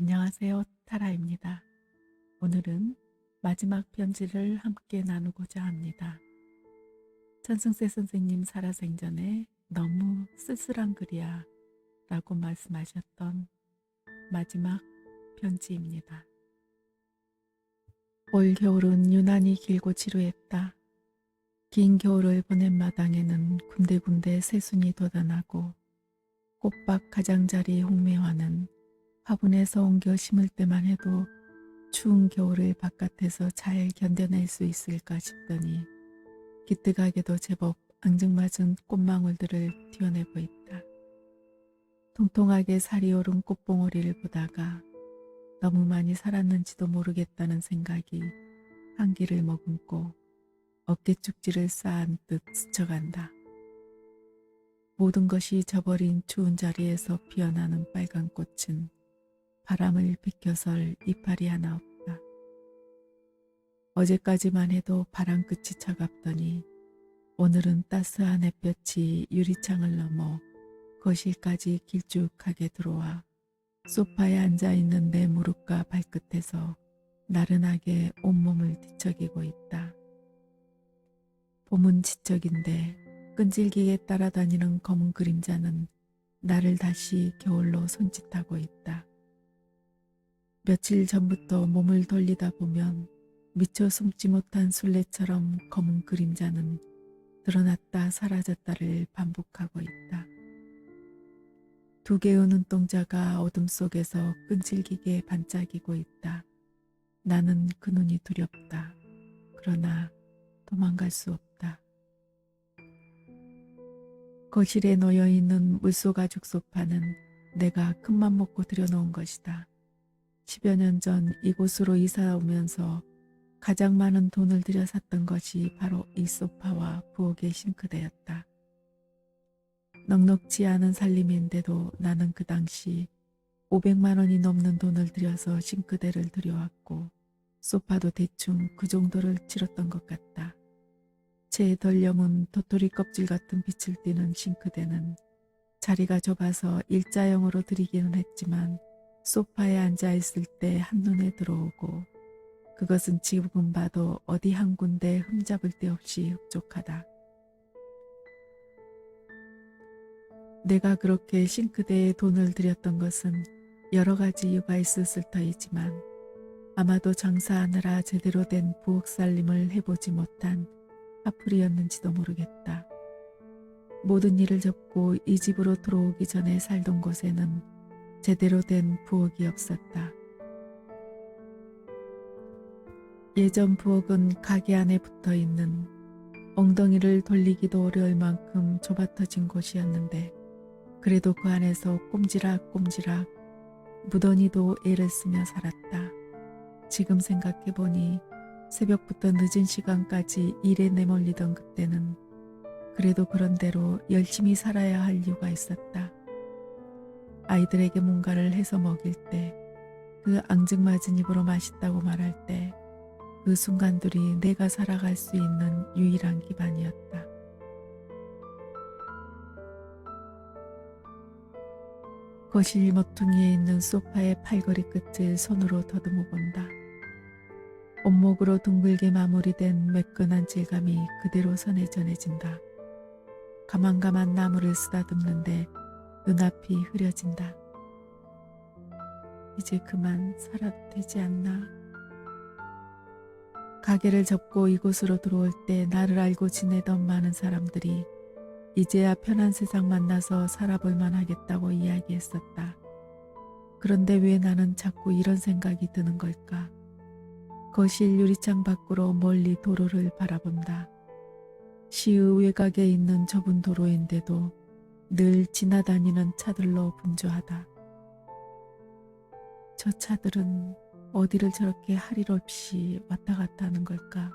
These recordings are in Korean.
안녕하세요. 타라입니다. 오늘은 마지막 편지를 함께 나누고자 합니다. 천승세 선생님 살아생전에 너무 쓸쓸한 글이야 라고 말씀하셨던 마지막 편지입니다. 올 겨울은 유난히 길고 지루했다. 긴 겨울을 보낸 마당에는 군데군데 새순이 돋아나고 꽃밭 가장자리 홍매화는 화분에서 옮겨 심을 때만 해도 추운 겨울을 바깥에서 잘 견뎌낼 수 있을까 싶더니 기특하게도 제법 앙증맞은 꽃망울들을 튀어내고 있다. 통통하게 살이 오른 꽃봉오리를 보다가 너무 많이 살았는지도 모르겠다는 생각이 한기를 머금고 어깨축지를 쌓은 듯 스쳐간다. 모든 것이 저버린 추운 자리에서 피어나는 빨간 꽃은 바람을 비켜설 이파리 하나 없다. 어제까지만 해도 바람 끝이 차갑더니 오늘은 따스한 햇볕이 유리창을 넘어 거실까지 길쭉하게 들어와 소파에 앉아있는 내 무릎과 발끝에서 나른하게 온몸을 뒤척이고 있다. 봄은 지적인데 끈질기게 따라다니는 검은 그림자는 나를 다시 겨울로 손짓하고 있다. 며칠 전부터 몸을 돌리다 보면 미처 숨지 못한 술래처럼 검은 그림자는 드러났다 사라졌다를 반복하고 있다. 두 개의 눈동자가 어둠 속에서 끈질기게 반짝이고 있다. 나는 그 눈이 두렵다. 그러나 도망갈 수 없다. 거실에 놓여있는 물소가죽 소파는 내가 큰맘 먹고 들여놓은 것이다. 10여 년 전 이곳으로 이사 오면서 가장 많은 돈을 들여 샀던 것이 바로 이 소파와 부엌의 싱크대였다. 넉넉지 않은 살림인데도 나는 그 당시 500만 원이 넘는 돈을 들여서 싱크대를 들여왔고 소파도 대충 그 정도를 치렀던 것 같다. 제 덜염은 도토리 껍질 같은 빛을 띠는 싱크대는 자리가 좁아서 일자형으로 들이기는 했지만 소파에 앉아있을 때 한눈에 들어오고 그것은 지금 봐도 어디 한 군데 흠잡을 데 없이 흡족하다. 내가 그렇게 싱크대에 돈을 들였던 것은 여러 가지 이유가 있었을 터이지만 아마도 장사하느라 제대로 된 부엌 살림을 해보지 못한 화풀이였는지도 모르겠다. 모든 일을 접고 이 집으로 들어오기 전에 살던 곳에는 제대로 된 부엌이 없었다. 예전 부엌은 가게 안에 붙어있는 엉덩이를 돌리기도 어려울 만큼 좁아터진 곳이었는데 그래도 그 안에서 꼼지락꼼지락 무던히도 애를 쓰며 살았다. 지금 생각해보니 새벽부터 늦은 시간까지 일에 내몰리던 그때는 그래도 그런대로 열심히 살아야 할 이유가 있었다. 아이들에게 뭔가를 해서 먹일 때, 그 앙증맞은 입으로 맛있다고 말할 때, 그 순간들이 내가 살아갈 수 있는 유일한 기반이었다. 거실 모퉁이에 있는 소파의 팔걸이 끝을 손으로 더듬어 본다. 온목으로 둥글게 마무리된 매끈한 질감이 그대로 손에 전해진다. 가만가만 나무를 쓰다듬는데 눈앞이 흐려진다. 이제 그만 살아도 되지 않나? 가게를 접고 이곳으로 들어올 때 나를 알고 지내던 많은 사람들이 이제야 편한 세상 만나서 살아볼 만하겠다고 이야기했었다. 그런데 왜 나는 자꾸 이런 생각이 드는 걸까? 거실 유리창 밖으로 멀리 도로를 바라본다. 시의 외곽에 있는 좁은 도로인데도 늘 지나다니는 차들로 분주하다. 저 차들은 어디를 저렇게 할 일 없이 왔다 갔다 하는 걸까?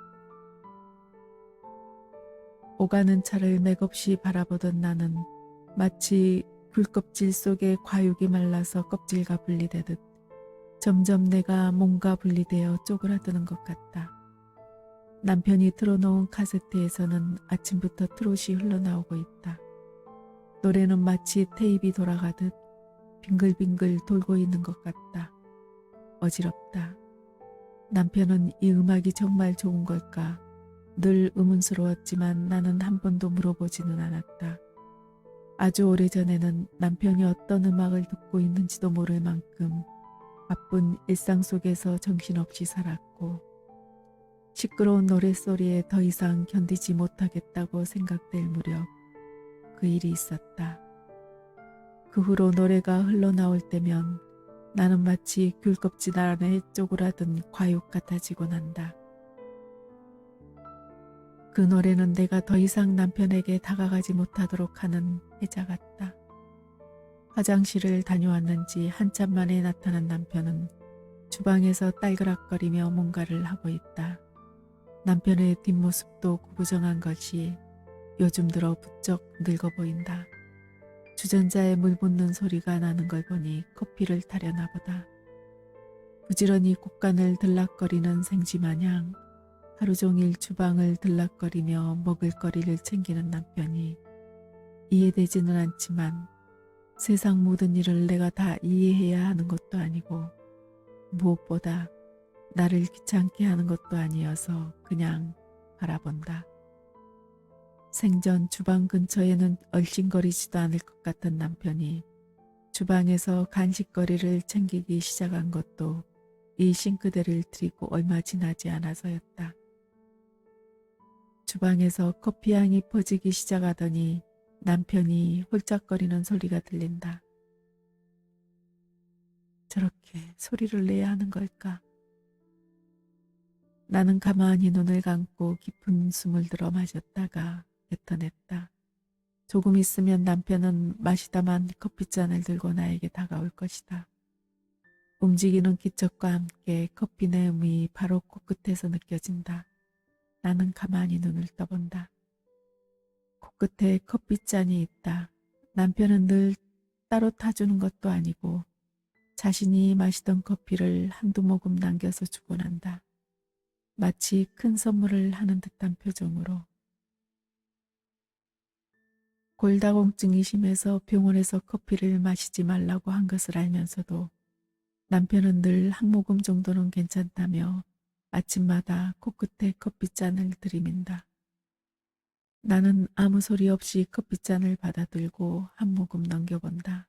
오가는 차를 맥없이 바라보던 나는 마치 굴껍질 속에 과육이 말라서 껍질과 분리되듯 점점 내가 몸과 분리되어 쪼그라드는 것 같다. 남편이 틀어놓은 카세트에서는 아침부터 트롯이 흘러나오고 있다. 노래는 마치 테이프이 돌아가듯 빙글빙글 돌고 있는 것 같다. 어지럽다. 남편은 이 음악이 정말 좋은 걸까? 늘 의문스러웠지만 나는 한 번도 물어보지는 않았다. 아주 오래전에는 남편이 어떤 음악을 듣고 있는지도 모를 만큼 바쁜 일상 속에서 정신없이 살았고 시끄러운 노랫소리에 더 이상 견디지 못하겠다고 생각될 무렵 그 일이 있었다. 그 후로 노래가 흘러나올 때면 나는 마치 귤껍질 안에 쪼그라든 과육 같아지곤 한다. 그 노래는 내가 더 이상 남편에게 다가가지 못하도록 하는 해자 같다. 화장실을 다녀왔는지 한참 만에 나타난 남편은 주방에서 딸그락거리며 뭔가를 하고 있다. 남편의 뒷모습도 구부정한 것이 요즘 들어 부쩍 늙어 보인다. 주전자에 물 붓는 소리가 나는 걸 보니 커피를 타려나 보다. 부지런히 곳간을 들락거리는 생쥐마냥 하루 종일 주방을 들락거리며 먹을거리를 챙기는 남편이 이해되지는 않지만 세상 모든 일을 내가 다 이해해야 하는 것도 아니고 무엇보다 나를 귀찮게 하는 것도 아니어서 그냥 바라본다. 생전 주방 근처에는 얼씬거리지도 않을 것 같은 남편이 주방에서 간식거리를 챙기기 시작한 것도 이 싱크대를 들이고 얼마 지나지 않아서였다. 주방에서 커피향이 퍼지기 시작하더니 남편이 홀짝거리는 소리가 들린다. 저렇게 소리를 내야 하는 걸까? 나는 가만히 눈을 감고 깊은 숨을 들어 마셨다가 뱉어냈다. 조금 있으면 남편은 마시다만 커피잔을 들고 나에게 다가올 것이다. 움직이는 기척과 함께 커피 내음이 바로 코끝에서 느껴진다. 나는 가만히 눈을 떠본다. 코끝에 커피잔이 있다. 남편은 늘 따로 타주는 것도 아니고 자신이 마시던 커피를 한두 모금 남겨서 주곤 한다. 마치 큰 선물을 하는 듯한 표정으로. 골다공증이 심해서 병원에서 커피를 마시지 말라고 한 것을 알면서도 남편은 늘 한 모금 정도는 괜찮다며 아침마다 코끝에 커피잔을 들이민다. 나는 아무 소리 없이 커피잔을 받아들고 한 모금 넘겨본다.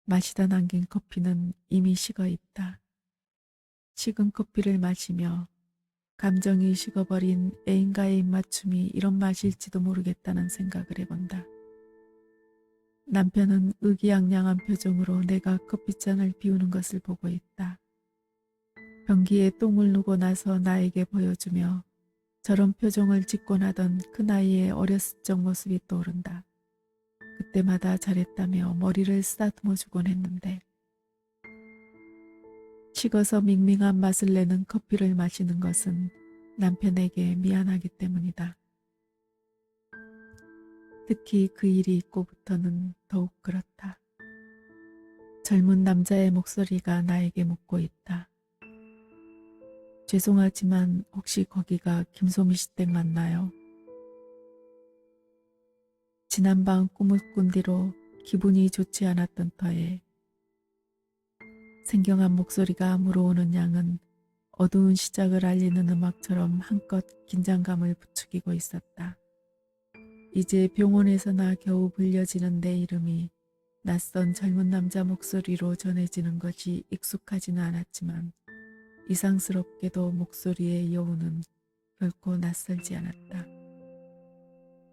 마시다 남긴 커피는 이미 식어 있다. 식은 커피를 마시며 감정이 식어버린 애인과의 입맞춤이 이런 맛일지도 모르겠다는 생각을 해본다. 남편은 의기양양한 표정으로 내가 커피잔을 비우는 것을 보고 있다. 변기에 똥을 누고 나서 나에게 보여주며 저런 표정을 짓곤 하던 그 나이의 어렸을 적 모습이 떠오른다. 그때마다 잘했다며 머리를 쓰다듬어 주곤 했는데 식어서 밍밍한 맛을 내는 커피를 마시는 것은 남편에게 미안하기 때문이다. 특히 그 일이 있고부터는 더욱 그렇다. 젊은 남자의 목소리가 나에게 묻고 있다. 죄송하지만 혹시 거기가 김소미 씨 댁 맞나요? 지난밤 꿈을 꾼 뒤로 기분이 좋지 않았던 터에 생경한 목소리가 물어오는 양은 어두운 시작을 알리는 음악처럼 한껏 긴장감을 부추기고 있었다. 이제 병원에서나 겨우 불려지는 내 이름이 낯선 젊은 남자 목소리로 전해지는 것이 익숙하지는 않았지만 이상스럽게도 목소리의 여운은 결코 낯설지 않았다.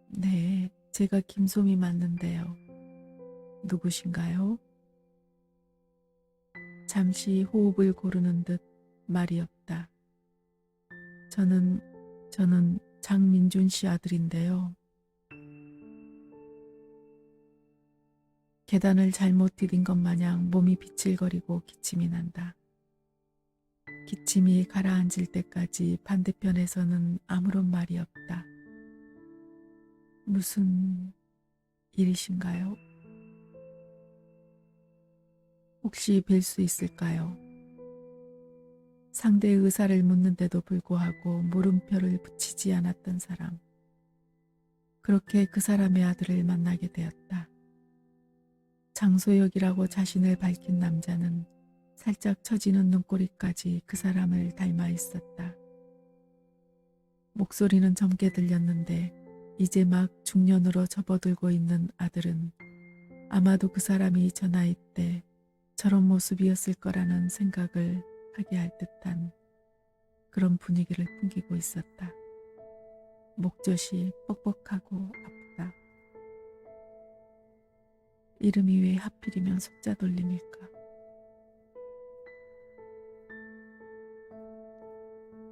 네, 제가 김소미 맞는데요. 누구신가요? 잠시 호흡을 고르는 듯 말이 없다. 저는 장민준 씨 아들인데요. 계단을 잘못 디딘 것 마냥 몸이 비칠거리고 기침이 난다. 기침이 가라앉을 때까지 반대편에서는 아무런 말이 없다. 무슨 일이신가요? 혹시 뵐 수 있을까요? 상대의 의사를 묻는데도 불구하고 물음표를 붙이지 않았던 사람. 그렇게 그 사람의 아들을 만나게 되었다. 장소혁이라고 자신을 밝힌 남자는 살짝 처지는 눈꼬리까지 그 사람을 닮아 있었다. 목소리는 젊게 들렸는데 이제 막 중년으로 접어들고 있는 아들은 아마도 그 사람이 저 나이 때 저런 모습이었을 거라는 생각을 하게 할 듯한 그런 분위기를 풍기고 있었다. 목젖이 뻑뻑하고 아프다. 이름이 왜 하필이면 속자돌림일까?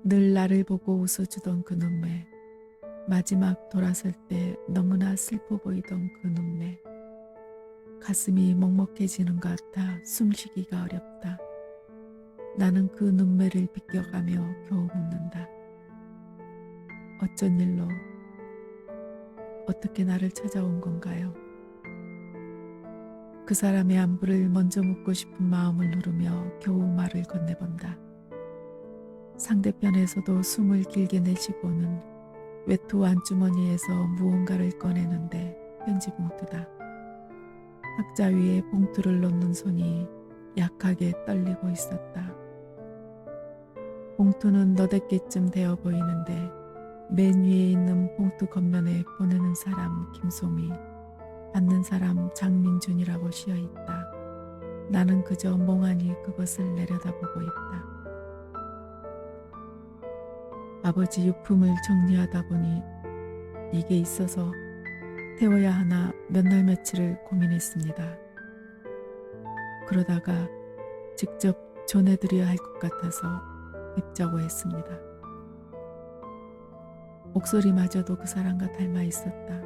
늘 나를 보고 웃어주던 그 눈매, 마지막 돌아설 때 너무나 슬퍼 보이던 그 눈매, 가슴이 먹먹해지는 것 같아 숨쉬기가 어렵다. 나는 그 눈매를 비껴가며 겨우 묻는다. 어쩐 일로, 어떻게 나를 찾아온 건가요? 그 사람의 안부를 먼저 묻고 싶은 마음을 누르며 겨우 말을 건네본다. 상대편에서도 숨을 길게 내쉬고는 외투 안주머니에서 무언가를 꺼내는데 편지 봉투다. 탁자 위에 봉투를 놓는 손이 약하게 떨리고 있었다. 봉투는 너댓개쯤 되어 보이는데 맨 위에 있는 봉투 겉면에 보내는 사람 김소미, 받는 사람 장민준이라고 씌어있다. 나는 그저 멍하니 그것을 내려다보고 있다. 아버지 유품을 정리하다 보니 이게 있어서 태워야 하나 몇 날 며칠을 고민했습니다. 그러다가 직접 전해드려야 할 것 같아서 뵙자고 했습니다. 목소리마저도 그 사람과 닮아 있었다.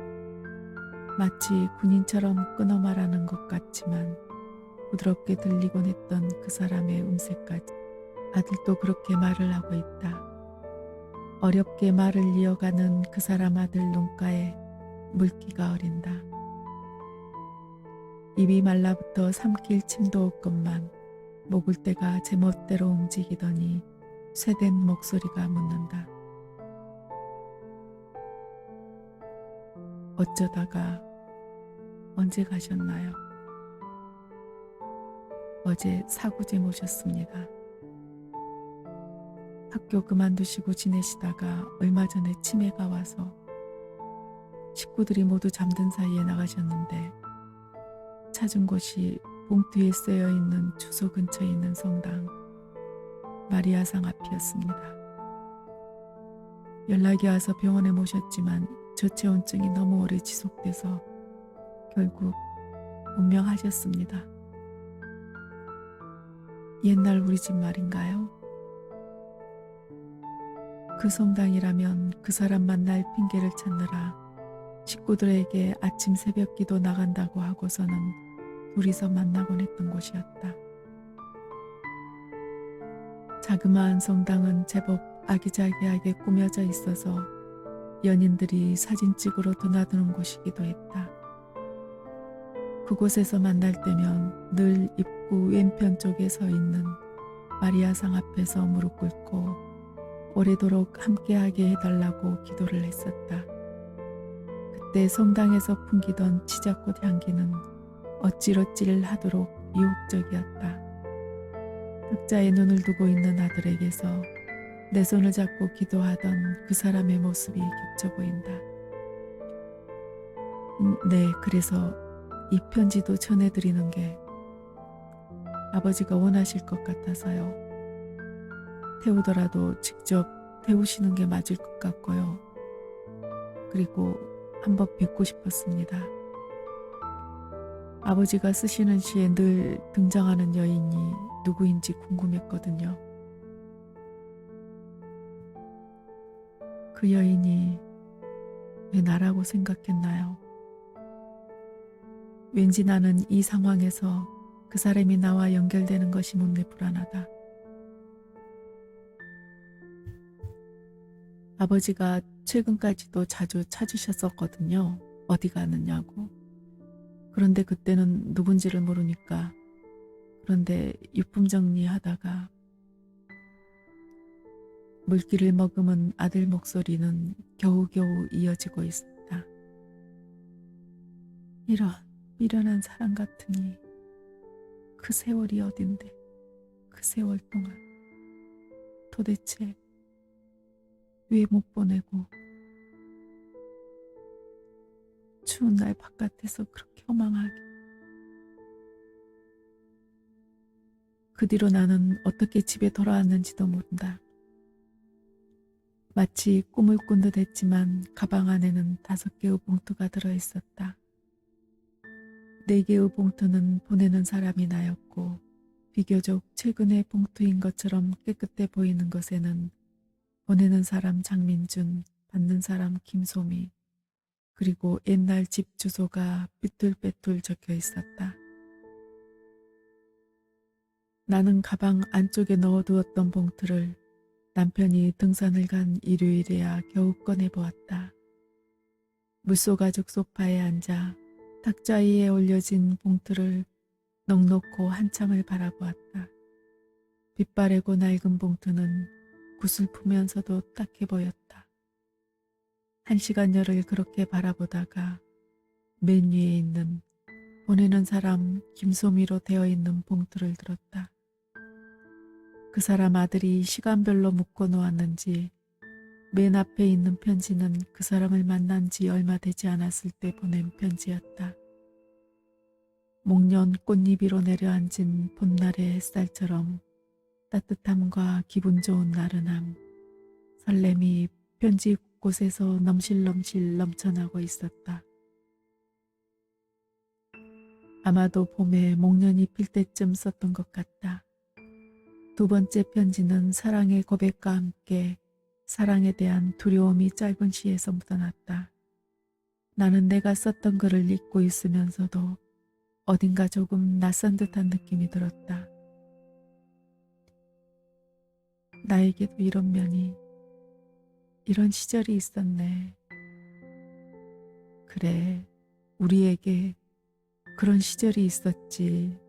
마치 군인처럼 끊어 말하는 것 같지만 부드럽게 들리곤 했던 그 사람의 음색까지. 아들도 그렇게 말을 하고 있다. 어렵게 말을 이어가는 그 사람 아들 눈가에 물기가 어린다. 입이 말라붙어 삼킬 침도 없건만 목을 때가 제멋대로 움직이더니 쇠된 목소리가 묻는다. 어쩌다가 언제 가셨나요? 어제 사구제 모셨습니다. 학교 그만두시고 지내시다가 얼마 전에 치매가 와서 식구들이 모두 잠든 사이에 나가셨는데 찾은 곳이 봉투에 쓰여있는 주소 근처에 있는 성당 마리아상 앞이었습니다. 연락이 와서 병원에 모셨지만 저체온증이 너무 오래 지속돼서 결국 운명하셨습니다. 옛날 우리 집 말인가요? 그 성당이라면 그 사람 만날 핑계를 찾느라 식구들에게 아침 새벽 기도 나간다고 하고서는 둘이서 만나곤 했던 곳이었다. 자그마한 성당은 제법 아기자기하게 꾸며져 있어서 연인들이 사진 찍으러 드나드는 곳이기도 했다. 그곳에서 만날 때면 늘 입구 왼편 쪽에 서 있는 마리아상 앞에서 무릎 꿇고 오래도록 함께하게 해달라고 기도를 했었다. 그때 성당에서 풍기던 치자꽃 향기는 어찌러찌를 하도록 유혹적이었다. 탁자에 눈을 두고 있는 아들에게서 내 손을 잡고 기도하던 그 사람의 모습이 겹쳐 보인다. 네, 그래서 이 편지도 전해드리는 게 아버지가 원하실 것 같아서요. 태우더라도 직접 태우시는 게 맞을 것 같고요. 그리고 한번 뵙고 싶었습니다. 아버지가 쓰시는 시에 늘 등장하는 여인이 누구인지 궁금했거든요. 그 여인이 왜 나라고 생각했나요? 왠지 나는 이 상황에서 그 사람이 나와 연결되는 것이 못내 불안하다. 아버지가 최근까지도 자주 찾으셨었거든요. 어디 가느냐고. 그런데 그때는 누군지를 모르니까. 그런데 유품 정리하다가 물기를 머금은 아들 목소리는 겨우겨우 이어지고 있었다. 이런 미련한 사람 같으니 그 세월이 어딘데. 그 세월 동안 도대체 왜 못 보내고 추운 날 바깥에서 그렇게 허망하게. 그 뒤로 나는 어떻게 집에 돌아왔는지도 모른다. 마치 꿈을 꾼 듯 했지만 가방 안에는 5개의 봉투가 들어있었다. 4개의 봉투는 보내는 사람이 나였고 비교적 최근의 봉투인 것처럼 깨끗해 보이는 것에는 보내는 사람 장민준, 받는 사람 김소미, 그리고 옛날 집 주소가 삐뚤빼뚤 적혀 있었다. 나는 가방 안쪽에 넣어두었던 봉투를 남편이 등산을 간 일요일에야 겨우 꺼내보았다. 물소가죽 소파에 앉아 탁자 위에 올려진 봉투를 넉넉고 한참을 바라보았다. 빛바래고 낡은 봉투는 구슬프면서도 딱해 보였다. 1시간여를 그렇게 바라보다가 맨 위에 있는 보내는 사람 김소미로 되어 있는 봉투를 들었다. 그 사람 아들이 시간별로 묶어 놓았는지 맨 앞에 있는 편지는 그 사람을 만난 지 얼마 되지 않았을 때 보낸 편지였다. 목련 꽃잎 위로 내려앉은 봄날의 햇살처럼 따뜻함과 기분 좋은 나른함, 설렘이 편지 곳곳에서 넘실넘실 넘쳐나고 있었다. 아마도 봄에 목련이 필 때쯤 썼던 것 같다. 2번째 편지는 사랑의 고백과 함께 사랑에 대한 두려움이 짧은 시에서 묻어났다. 나는 내가 썼던 글을 읽고 있으면서도 어딘가 조금 낯선 듯한 느낌이 들었다. 나에게도 이런 면이, 이런 시절이 있었네. 그래, 우리에게 그런 시절이 있었지.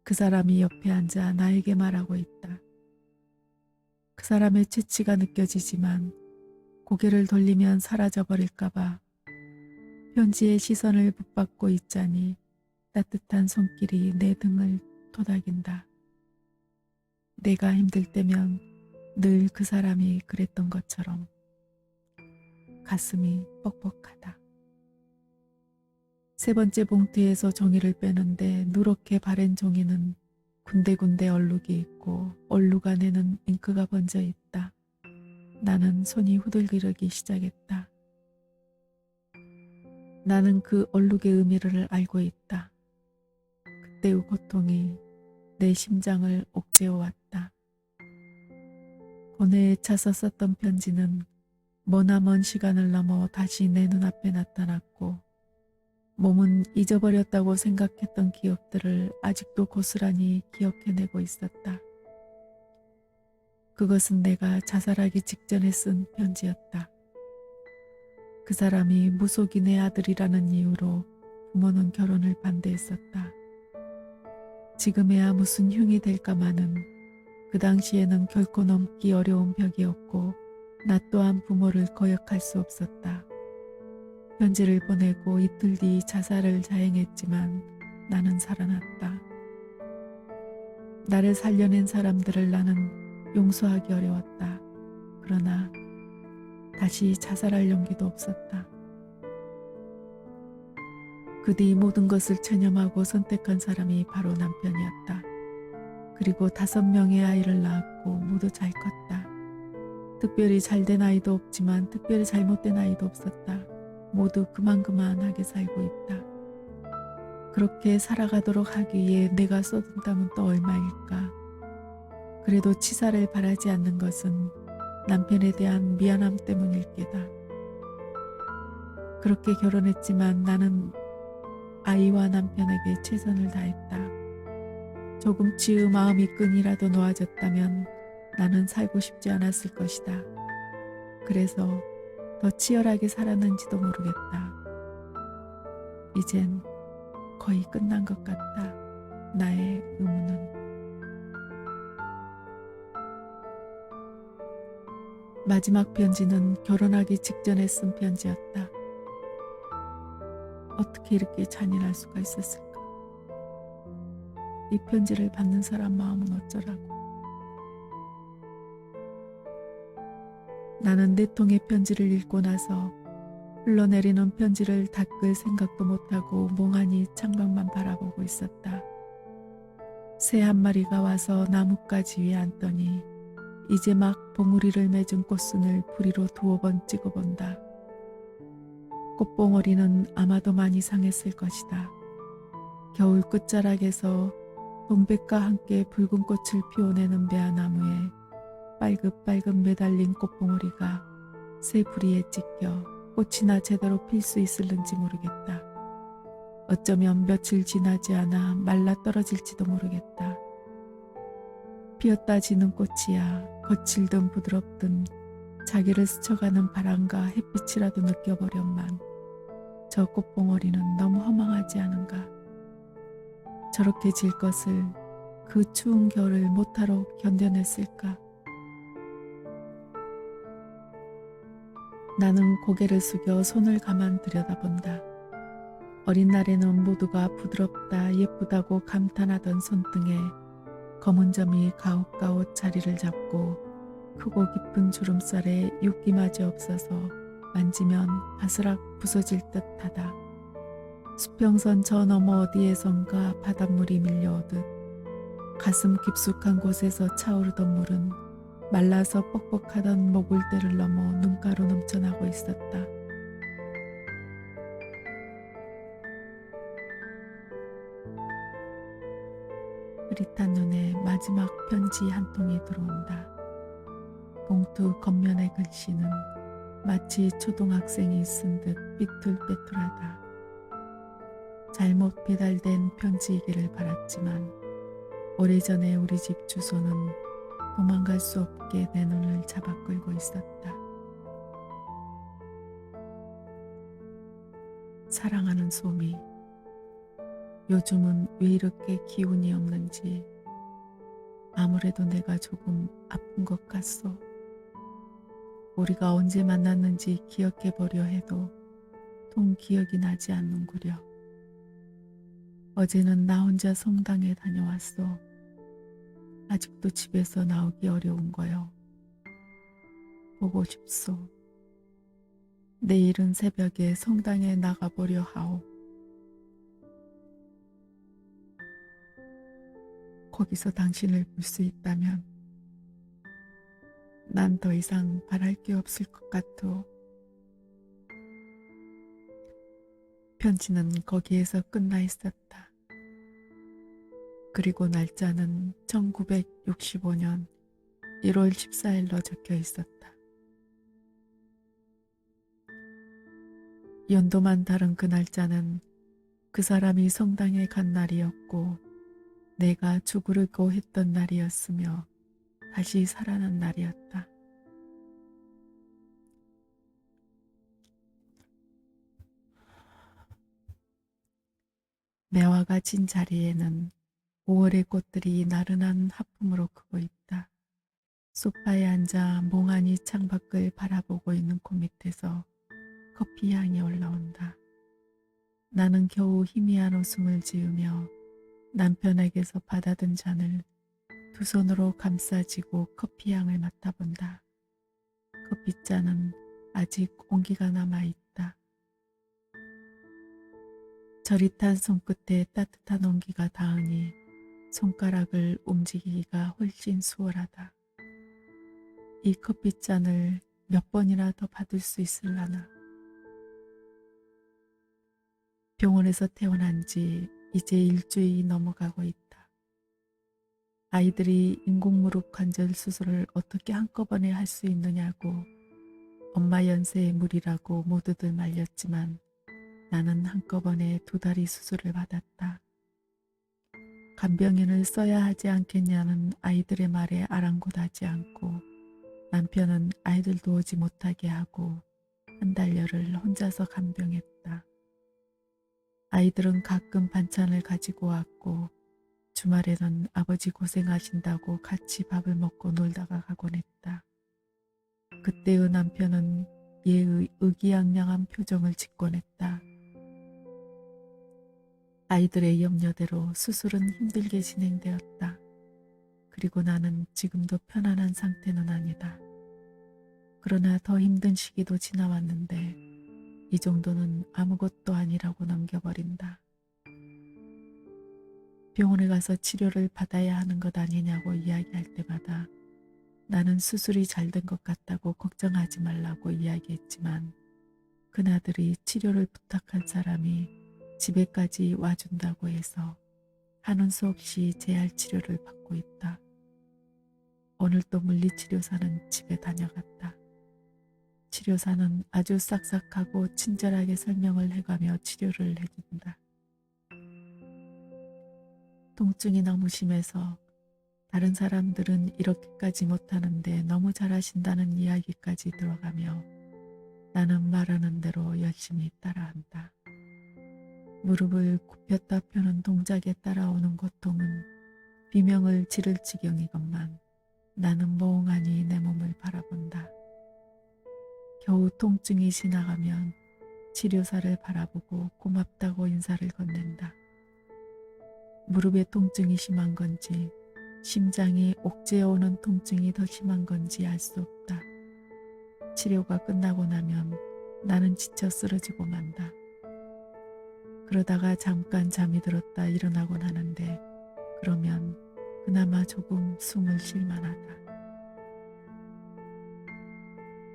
그 사람이 옆에 앉아 나에게 말하고 있다. 그 사람의 채취가 느껴지지만 고개를 돌리면 사라져버릴까봐 편지의 시선을 붙받고 있자니 따뜻한 손길이 내 등을 토닥인다. 내가 힘들 때면 늘 그 사람이 그랬던 것처럼 가슴이 뻑뻑하다. 3번째 봉투에서 종이를 빼는데 누렇게 바랜 종이는 군데군데 얼룩이 있고 얼룩 안에는 잉크가 번져 있다. 나는 손이 후들거리기 시작했다. 나는 그 얼룩의 의미를 알고 있다. 그때의 고통이 내 심장을 옥죄어 왔다. 본회에 차서 썼던 편지는 머나먼 시간을 넘어 다시 내 눈앞에 나타났고 몸은 잊어버렸다고 생각했던 기억들을 아직도 고스란히 기억해내고 있었다. 그것은 내가 자살하기 직전에 쓴 편지였다. 그 사람이 무속인의 아들이라는 이유로 부모는 결혼을 반대했었다. 지금에야 무슨 흉이 될까마는 그 당시에는 결코 넘기 어려운 벽이었고 나 또한 부모를 거역할 수 없었다. 편지를 보내고 이틀 뒤 자살을 자행했지만 나는 살아났다. 나를 살려낸 사람들을 나는 용서하기 어려웠다. 그러나 다시 자살할 용기도 없었다. 그 뒤 모든 것을 체념하고 선택한 사람이 바로 남편이었다. 그리고 5명의 아이를 낳았고 모두 잘 컸다. 특별히 잘된 아이도 없지만 특별히 잘못된 아이도 없었다. 모두 그만하게 살고 있다. 그렇게 살아가도록 하기 위해 내가 쏟은 땀은 또 얼마일까. 그래도 치사를 바라지 않는 것은 남편에 대한 미안함 때문일 게다. 그렇게 결혼했지만 나는 아이와 남편에게 최선을 다했다. 조금치의 마음이 끈이라도 놓아졌다면 나는 살고 싶지 않았을 것이다. 그래서 더 치열하게 살았는지도 모르겠다. 이젠 거의 끝난 것 같다. 나의 의무는. 마지막 편지는 결혼하기 직전에 쓴 편지였다. 어떻게 이렇게 잔인할 수가 있었을까? 이 편지를 받는 사람 마음은 어쩌라고. 나는 네 통의 편지를 읽고 나서 흘러내리는 편지를 닦을 생각도 못하고 멍하니 창밖만 바라보고 있었다. 새 한 마리가 와서 나뭇가지 위에 앉더니 이제 막 봉우리를 맺은 꽃순을 부리로 2번 찍어본다. 꽃봉오리는 아마도 많이 상했을 것이다. 겨울 끝자락에서 동백과 함께 붉은 꽃을 피워내는 배아나무에 빨긋빨긋 매달린 꽃봉오리가 새 부리에 찍혀 꽃이나 제대로 필 수 있을는지 모르겠다. 어쩌면 며칠 지나지 않아 말라 떨어질지도 모르겠다. 피었다 지는 꽃이야 거칠든 부드럽든 자기를 스쳐가는 바람과 햇빛이라도 느껴보련만 저 꽃봉오리는 너무 허망하지 않은가. 저렇게 질 것을 그 추운 겨울을 못하러 견뎌냈을까. 나는 고개를 숙여 손을 가만 들여다본다. 어린 날에는 모두가 부드럽다 예쁘다고 감탄하던 손등에 검은 점이 가옷가옷 자리를 잡고 크고 깊은 주름살에 윤기마저 없어서 만지면 바스락 부서질 듯하다. 수평선 저 너머 어디에선가 바닷물이 밀려오듯 가슴 깊숙한 곳에서 차오르던 물은 말라서 뻑뻑하던 목울대를 넘어 눈가로 넘쳐나고 있었다. 흐릿한 눈에 마지막 편지 한 통이 들어온다. 봉투 겉면의 글씨는 마치 초등학생이 쓴 듯 삐뚤빼뚤하다. 잘못 배달된 편지이기를 바랐지만 오래전에 우리 집 주소는 도망갈 수 없게 내 눈을 잡아 끌고 있었다. 사랑하는 소미, 요즘은 왜 이렇게 기운이 없는지 아무래도 내가 조금 아픈 것 같소. 우리가 언제 만났는지 기억해보려 해도 통 기억이 나지 않는구려. 어제는 나 혼자 성당에 다녀왔소. 아직도 집에서 나오기 어려운 거요. 보고 싶소. 내일은 새벽에 성당에 나가보려 하오. 거기서 당신을 볼 수 있다면 난 더 이상 바랄 게 없을 것 같소. 편지는 거기에서 끝나 있었다. 그리고 날짜는 1965년 1월 14일로 적혀 있었다. 연도만 다른 그 날짜는 그 사람이 성당에 간 날이었고 내가 죽으려고 했던 날이었으며 다시 살아난 날이었다. 매화가 진 자리에는 5월의 꽃들이 나른한 하품으로 크고 있다. 소파에 앉아 멍하니 창밖을 바라보고 있는 코 밑에서 커피 향이 올라온다. 나는 겨우 희미한 웃음을 지으며 남편에게서 받아든 잔을 두 손으로 감싸쥐고 커피 향을 맡아본다. 커피잔은 아직 온기가 남아있다. 저릿한 손끝에 따뜻한 온기가 닿으니 손가락을 움직이기가 훨씬 수월하다. 이 커피잔을 몇 번이나 더 받을 수 있을라나. 병원에서 태어난 지 이제 일주일이 넘어가고 있다. 아이들이 인공무릎 관절 수술을 어떻게 한꺼번에 할 수 있느냐고 엄마 연세에 무리라고 모두들 말렸지만 나는 한꺼번에 2다리 수술을 받았다. 간병인을 써야 하지 않겠냐는 아이들의 말에 아랑곳하지 않고 남편은 아이들도 오지 못하게 하고 한 달여를 혼자서 간병했다. 아이들은 가끔 반찬을 가지고 왔고 주말에는 아버지 고생하신다고 같이 밥을 먹고 놀다가 가곤 했다. 그때의 남편은 얘의 의기양양한 표정을 짓곤 했다. 아이들의 염려대로 수술은 힘들게 진행되었다. 그리고 나는 지금도 편안한 상태는 아니다. 그러나 더 힘든 시기도 지나왔는데 이 정도는 아무것도 아니라고 넘겨버린다. 병원에 가서 치료를 받아야 하는 것 아니냐고 이야기할 때마다 나는 수술이 잘 된 것 같다고 걱정하지 말라고 이야기했지만 그나들이 치료를 부탁한 사람이 집에까지 와준다고 해서 하는 수 없이 재활 치료를 받고 있다. 오늘 또 물리치료사는 집에 다녀갔다. 치료사는 아주 싹싹하고 친절하게 설명을 해가며 치료를 해준다. 통증이 너무 심해서 다른 사람들은 이렇게까지 못하는데 너무 잘하신다는 이야기까지 들어가며 나는 말하는 대로 열심히 따라한다. 무릎을 굽혔다 펴는 동작에 따라오는 고통은 비명을 지를 지경이건만 나는 멍하니 내 몸을 바라본다. 겨우 통증이 지나가면 치료사를 바라보고 고맙다고 인사를 건넨다. 무릎의 통증이 심한 건지 심장이 옥죄어 오는 통증이 더 심한 건지 알 수 없다. 치료가 끝나고 나면 나는 지쳐 쓰러지고 만다. 그러다가 잠깐 잠이 들었다 일어나곤 하는데 그러면 그나마 조금 숨을 쉴 만하다.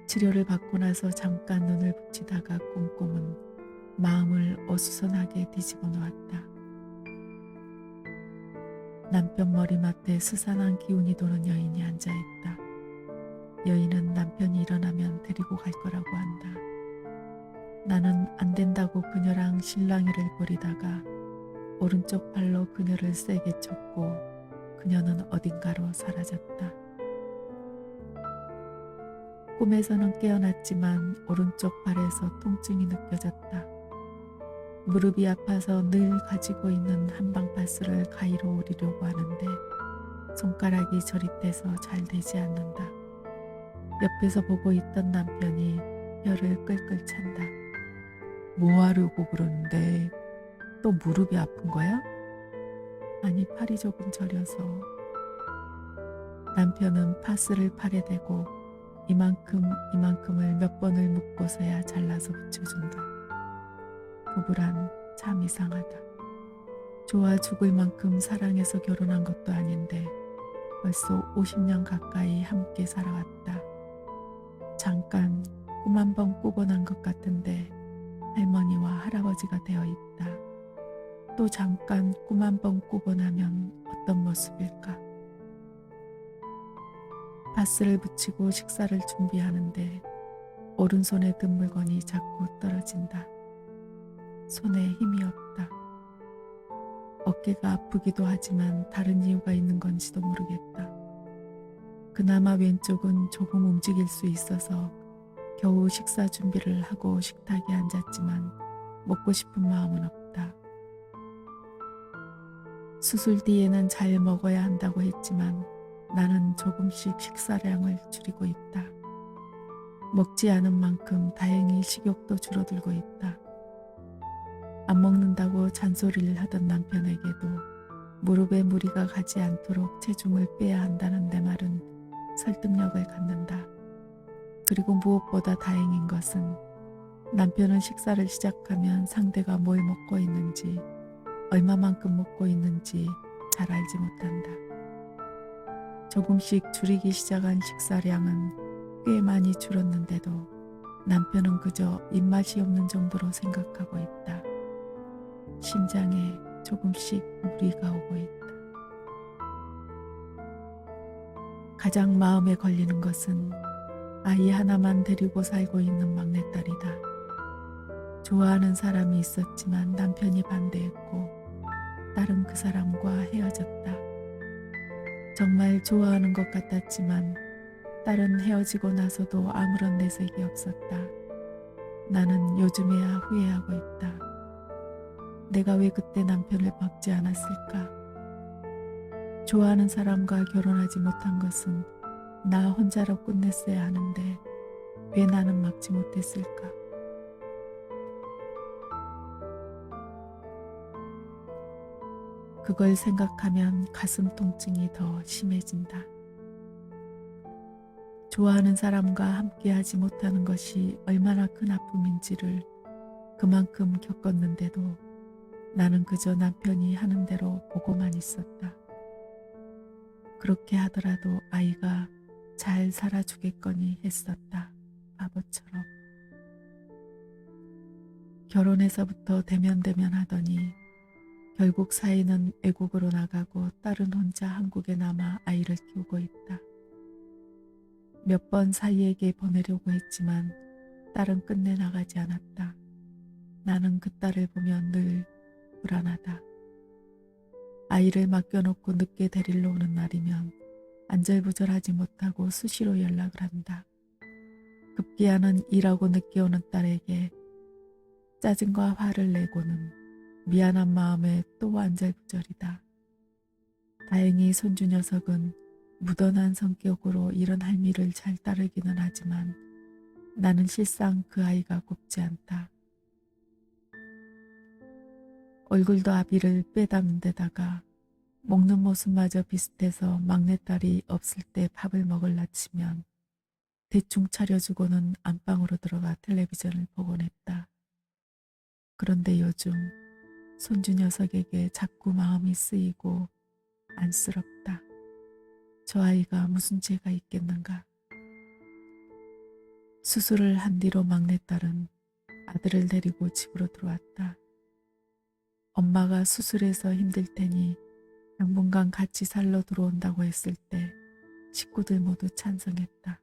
치료를 받고 나서 잠깐 눈을 붙이다가 꼼꼼은 마음을 어수선하게 뒤집어 놓았다. 남편 머리맡에 스산한 기운이 도는 여인이 앉아있다. 여인은 남편이 일어나면 데리고 갈 거라고 한다. 나는 안 된다고 그녀랑 실랑이를 벌이다가 오른쪽 팔로 그녀를 세게 쳤고 그녀는 어딘가로 사라졌다. 꿈에서는 깨어났지만 오른쪽 발에서 통증이 느껴졌다. 무릎이 아파서 늘 가지고 있는 한방파스를 가위로 오리려고 하는데 손가락이 저릿돼서 잘 되지 않는다. 옆에서 보고 있던 남편이 혀를 끌끌 찬다. 뭐 하려고 그러는데 또 무릎이 아픈 거야? 아니 팔이 조금 저려서. 남편은 파스를 팔에 대고 이만큼을 몇 번을 묶고서야 잘라서 붙여준다. 부부란 참 이상하다. 좋아 죽을 만큼 사랑해서 결혼한 것도 아닌데 벌써 50년 가까이 함께 살아왔다. 잠깐 꿈 한 번 꾸고 난 것 같은데 할머니와 할아버지가 되어 있다. 또 잠깐 꿈 한 번 꾸고 나면 어떤 모습일까? 파스를 붙이고 식사를 준비하는데 오른손에 든 물건이 자꾸 떨어진다. 손에 힘이 없다. 어깨가 아프기도 하지만 다른 이유가 있는 건지도 모르겠다. 그나마 왼쪽은 조금 움직일 수 있어서 겨우 식사 준비를 하고 식탁에 앉았지만 먹고 싶은 마음은 없다. 수술 뒤에는 잘 먹어야 한다고 했지만 나는 조금씩 식사량을 줄이고 있다. 먹지 않은 만큼 다행히 식욕도 줄어들고 있다. 안 먹는다고 잔소리를 하던 남편에게도 무릎에 무리가 가지 않도록 체중을 빼야 한다는 내 말은 설득력을 갖는다. 그리고 무엇보다 다행인 것은 남편은 식사를 시작하면 상대가 뭘 먹고 있는지 얼마만큼 먹고 있는지 잘 알지 못한다. 조금씩 줄이기 시작한 식사량은 꽤 많이 줄었는데도 남편은 그저 입맛이 없는 정도로 생각하고 있다. 심장에 조금씩 무리가 오고 있다. 가장 마음에 걸리는 것은 아이 하나만 데리고 살고 있는 막내딸이다. 좋아하는 사람이 있었지만 남편이 반대했고 딸은 그 사람과 헤어졌다. 정말 좋아하는 것 같았지만 딸은 헤어지고 나서도 아무런 내색이 없었다. 나는 요즘에야 후회하고 있다. 내가 왜 그때 남편을 막지 않았을까? 좋아하는 사람과 결혼하지 못한 것은 나 혼자로 끝냈어야 하는데 왜 나는 막지 못했을까? 그걸 생각하면 가슴 통증이 더 심해진다. 좋아하는 사람과 함께하지 못하는 것이 얼마나 큰 아픔인지를 그만큼 겪었는데도 나는 그저 남편이 하는 대로 보고만 있었다. 그렇게 하더라도 아이가 잘 살아주겠거니 했었다. 바보처럼. 결혼해서부터 대면대면 하더니 결국 사이는 외국으로 나가고 딸은 혼자 한국에 남아 아이를 키우고 있다. 몇 번 사이에게 보내려고 했지만 딸은 끝내 나가지 않았다. 나는 그 딸을 보면 늘 불안하다. 아이를 맡겨놓고 늦게 데리러 오는 날이면 안절부절하지 못하고 수시로 연락을 한다. 급기야는 일하고 늦게 오는 딸에게 짜증과 화를 내고는 미안한 마음에 또 안절부절이다. 다행히 손주 녀석은 무던한 성격으로 이런 할미를 잘 따르기는 하지만 나는 실상 그 아이가 곱지 않다. 얼굴도 아비를 빼닮은 데다가 먹는 모습마저 비슷해서 막내딸이 없을 때 밥을 먹을라 치면 대충 차려주고는 안방으로 들어가 텔레비전을 보곤 했다. 그런데 요즘 손주 녀석에게 자꾸 마음이 쓰이고 안쓰럽다. 저 아이가 무슨 죄가 있겠는가. 수술을 한 뒤로 막내딸은 아들을 데리고 집으로 들어왔다. 엄마가 수술해서 힘들 테니 당분간 같이 살러 들어온다고 했을 때 식구들 모두 찬성했다.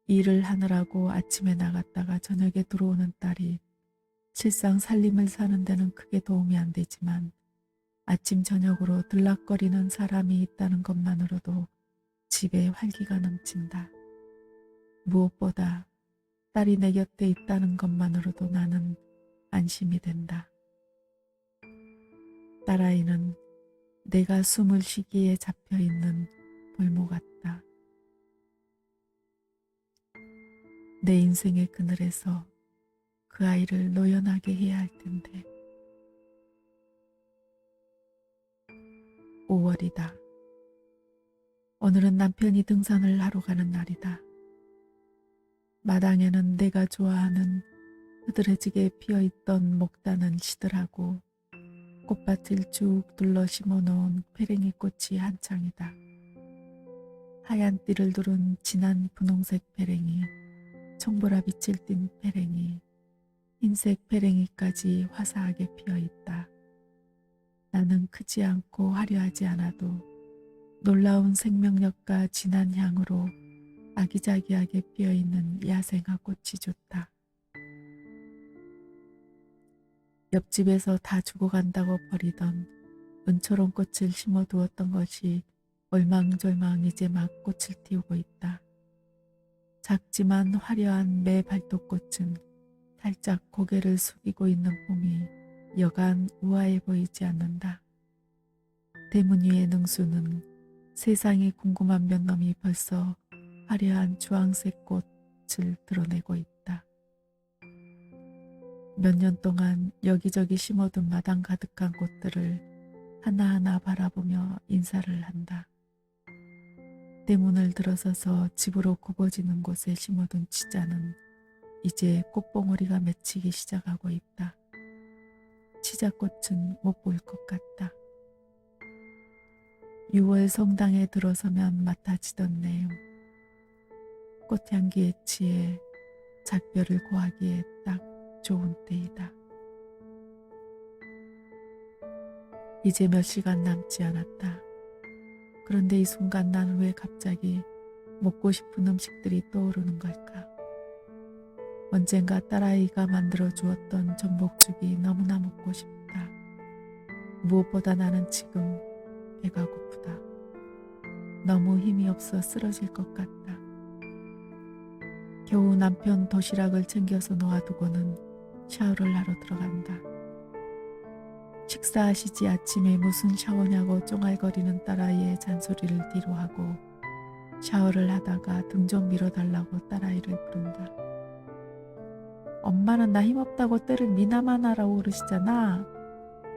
일을 하느라고 아침에 나갔다가 저녁에 들어오는 딸이 실상 살림을 사는 데는 크게 도움이 안 되지만 아침 저녁으로 들락거리는 사람이 있다는 것만으로도 집에 활기가 넘친다. 무엇보다 딸이 내 곁에 있다는 것만으로도 나는 안심이 된다. 딸아이는 내가 숨을 쉬기에 잡혀있는 볼모 같다. 내 인생의 그늘에서 그 아이를 노연하게 해야 할 텐데. 5월이다. 오늘은 남편이 등산을 하러 가는 날이다. 마당에는 내가 좋아하는 흐드러지게 피어있던 목다는 시들하고 꽃밭을 쭉 둘러 심어놓은 페랭이 꽃이 한창이다. 하얀 띠를 두른 진한 분홍색 페랭이, 청보라빛을 띤 페랭이, 흰색 페랭이까지 화사하게 피어있다. 나는 크지 않고 화려하지 않아도 놀라운 생명력과 진한 향으로 아기자기하게 피어있는 야생화 꽃이 좋다. 옆집에서 다 죽어간다고 버리던 은초롱 꽃을 심어두었던 것이 얼망졸망 이제 막 꽃을 띄우고 있다. 작지만 화려한 매 발톱꽃은 살짝 고개를 숙이고 있는 봄이 여간 우아해 보이지 않는다. 대문 위의 능수는 세상이 궁금한 몇 놈이 벌써 화려한 주황색 꽃을 드러내고 있다. 몇 년 동안 여기저기 심어둔 마당 가득한 꽃들을 하나하나 바라보며 인사를 한다. 대문을 들어서서 집으로 굽어지는 곳에 심어둔 치자는 이제 꽃봉오리가 맺히기 시작하고 있다. 치자꽃은 못 볼 것 같다. 6월 성당에 들어서면 맡아지던 내음. 꽃향기에 취해 작별을 고하기에 딱 좋은 때이다. 이제 몇 시간 남지 않았다. 그런데 이 순간 난 왜 갑자기 먹고 싶은 음식들이 떠오르는 걸까? 언젠가 딸아이가 만들어 주었던 전복죽이 너무나 먹고 싶다. 무엇보다 나는 지금 배가 고프다. 너무 힘이 없어 쓰러질 것 같다. 겨우 남편 도시락을 챙겨서 놓아두고는 샤워를 하러 들어간다. 식사하시지 아침에 무슨 샤워냐고 쫑알거리는 딸아이의 잔소리를 뒤로하고 샤워를 하다가 등 좀 밀어달라고 딸아이를 부른다. 엄마는 나 힘없다고 때를 미나만 하라고 그러시잖아.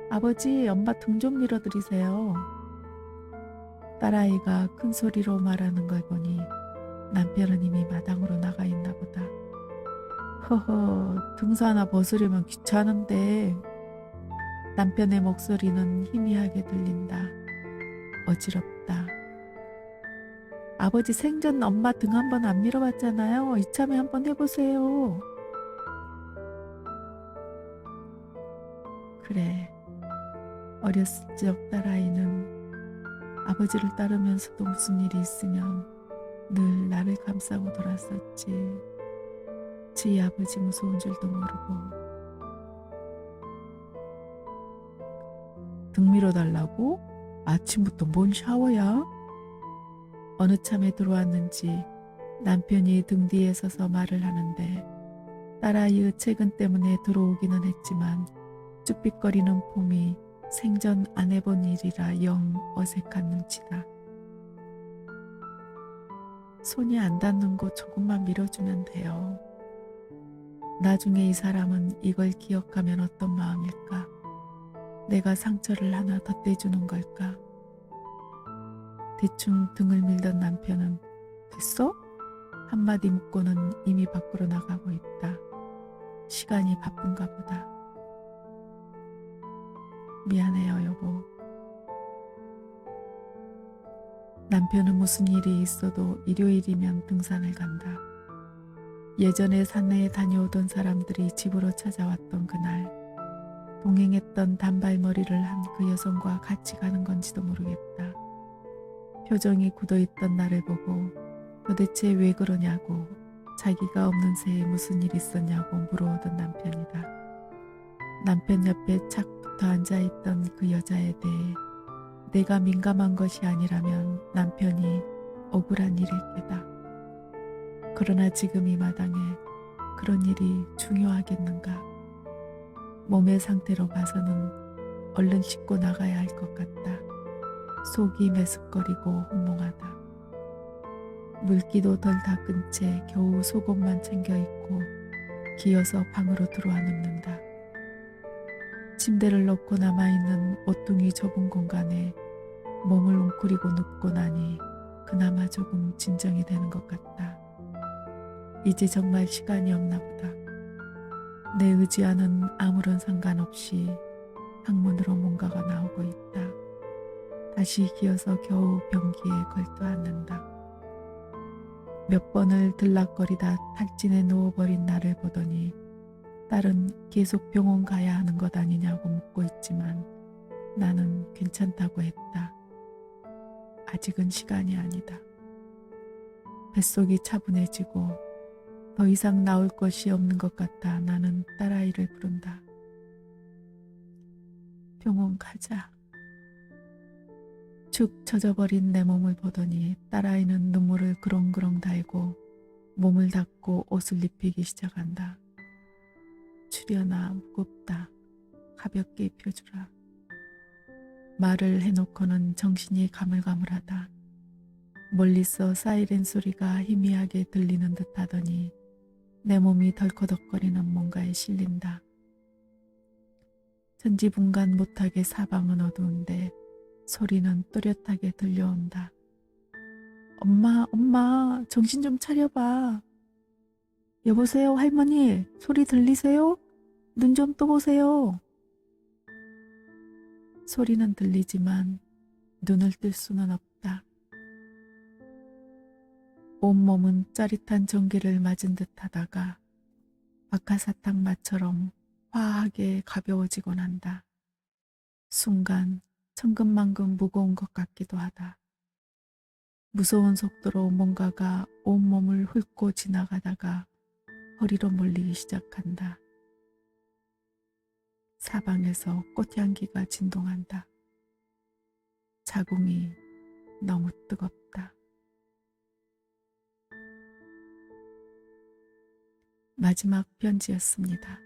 아버지, 엄마 등 좀 밀어드리세요. 딸아이가 큰 소리로 말하는 걸 보니 남편은 이미 마당으로 나가 있나 보다. 허허, 등산 하나 벗으려면 귀찮은데. 남편의 목소리는 희미하게 들린다. 어지럽다. 아버지 생전 엄마 등 한 번 안 밀어봤잖아요. 이참에 한번 해보세요. 그래, 어렸을 적 딸아이는 아버지를 따르면서도 무슨 일이 있으면 늘 나를 감싸고 돌았었지. 지 아버지 무서운 줄도 모르고. 등 밀어달라고? 아침부터 뭔 샤워야? 어느 참에 들어왔는지 남편이 등 뒤에 서서 말을 하는데 딸아이의 체근 때문에 들어오기는 했지만 쭈삣거리는 폼이 생전 안 해본 일이라 영 어색한 눈치다. 손이 안 닿는 곳 조금만 밀어주면 돼요. 나중에 이 사람은 이걸 기억하면 어떤 마음일까? 내가 상처를 하나 덧대주는 걸까? 대충 등을 밀던 남편은 됐어? 한마디 묻고는 이미 밖으로 나가고 있다. 시간이 바쁜가 보다. 미안해요, 여보. 남편은 무슨 일이 있어도 일요일이면 등산을 간다. 예전에 산내에 다녀오던 사람들이 집으로 찾아왔던 그날, 동행했던 단발머리를 한 그 여성과 같이 가는 건지도 모르겠다. 표정이 굳어있던 나를 보고 도대체 왜 그러냐고, 자기가 없는 새에 무슨 일 있었냐고 물어오던 남편이다. 남편 옆에 착 붙어 앉아있던 그 여자에 대해 내가 민감한 것이 아니라면 남편이 억울한 일일 게다. 그러나 지금 이 마당에 그런 일이 중요하겠는가? 몸의 상태로 봐서는 얼른 씻고 나가야 할 것 같다. 속이 메스꺼리고 혼몽하다. 물기도 덜 닦은 채 겨우 속옷만 챙겨 입고 기어서 방으로 들어와 눕는다. 침대를 놓고 남아있는 오뚱이 좁은 공간에 몸을 웅크리고 눕고 나니 그나마 조금 진정이 되는 것 같다. 이제 정말 시간이 없나 보다. 내 의지와는 아무런 상관없이 항문으로 뭔가가 나오고 있다. 다시 기어서 겨우 변기에 걸터앉는다. 몇 번을 들락거리다 탈진해 누워버린 나를 보더니 딸은 계속 병원 가야 하는 것 아니냐고 묻고 있지만 나는 괜찮다고 했다. 아직은 시간이 아니다. 뱃속이 차분해지고 더 이상 나올 것이 없는 것 같아 나는 딸아이를 부른다. 병원 가자. 축 처져버린 내 몸을 보더니 딸아이는 눈물을 그렁그렁 달고 몸을 닦고 옷을 입히기 시작한다. 추려나 무겁다. 가볍게 입혀주라. 말을 해놓고는 정신이 가물가물하다. 멀리서 사이렌 소리가 희미하게 들리는 듯 하더니 내 몸이 덜커덕거리는 뭔가에 실린다. 천지분간 못하게 사방은 어두운데 소리는 또렷하게 들려온다. 엄마, 정신 좀 차려봐. 여보세요, 할머니, 소리 들리세요? 눈 좀 떠보세요. 소리는 들리지만 눈을 뜰 수는 없다. 온몸은 짜릿한 전기를 맞은 듯 하다가 박하사탕 맛처럼 화하게 가벼워지곤 한다. 순간 천근만근 무거운 것 같기도 하다. 무서운 속도로 뭔가가 온몸을 훑고 지나가다가 허리로 몰리기 시작한다. 사방에서 꽃향기가 진동한다. 자궁이 너무 뜨겁다. 마지막 편지였습니다.